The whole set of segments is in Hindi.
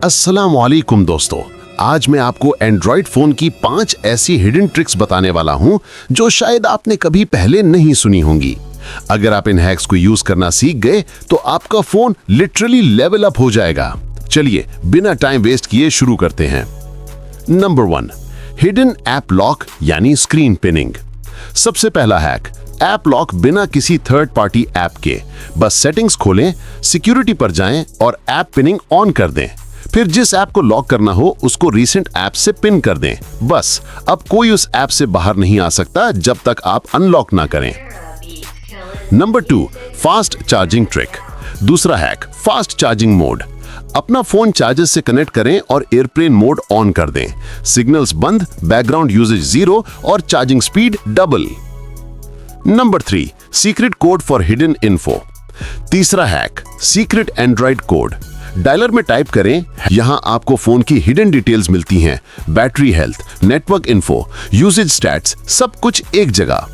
अस्सलामुअलैकुम दोस्तों, आज मैं आपको एंड्रॉइड फोन की 5 ऐसी हिडन ट्रिक्स बताने वाला हूं जो शायद आपने कभी पहले नहीं सुनी होंगी। अगर आप इन हैक्स को यूज करना सीख गए तो आपका फोन लिटरली लेवल अप हो जाएगा। चलिए बिना टाइम वेस्ट किए शुरू करते हैं। नंबर 1, हिडन ऐप लॉक यानी स्क्रीन पिनिंग। सबसे पहला हैक, ऐप लॉक बिना किसी थर्ड पार्टी ऐप के। बस सेटिंग्स खोलें, सिक्योरिटी पर जाएं और ऐप पिनिंग ऑन कर दें। फिर जिस ऐप को लॉक करना हो उसको रीसेंट ऐप से पिन कर दें। बस अब कोई उस ऐप से बाहर नहीं आ सकता जब तक आप अनलॉक ना करें। Number 2, fast charging trick. दूसरा हैक, फास्ट चार्जिंग मोड। अपना फोन चार्जर से कनेक्ट करें और एयरप्लेन मोड ऑन कर दें। सिग्नल्स बंद, बैकग्राउंड यूजेज 0 और charging speed double. Number 3, secret code for hidden info. तीसरा hack, secret Android code. Dialer में टाइप करें, यहां आपको फोन की हिडन डिटेल्स मिलती हैं, battery health, network info, usage stats, सब कुछ एक जगह।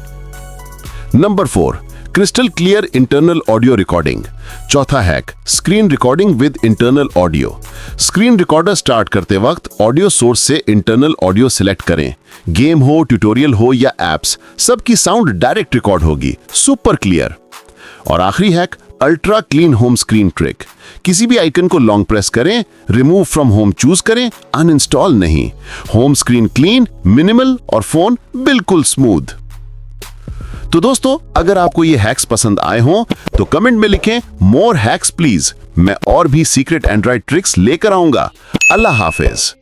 Number 4, crystal clear internal audio recording. चौथा hack, screen recording with internal audio. Screen recorder start करते वक्त ऑडियो सोर्स से इंटरनल ऑडियो सिलेक्ट करें। गेम हो, ट्यूटोरियल हो या एप्स, सबकी साउंड डायरेक्ट रिकॉर्ड होगी, सुपर क्लियर। और आखिरी hack, ultra clean home screen trick. किसी भी आइकन को लॉन्ग प्रेस करें, रिमूव फ्रॉम होम चूज करें, अनइंस्टॉल नहीं। होम स्क्रीन क्लीन, मिनिमल और फोन बिल्कुल स्मूथ। तो दोस्तों, अगर आपको ये हैक्स पसंद आए हों तो कमेंट में लिखें मोर हैक्स प्लीज। मैं और भी सीक्रेट एंड्रॉइड ट्रिक्स लेकर आऊंगा। अल्लाह हाफिज।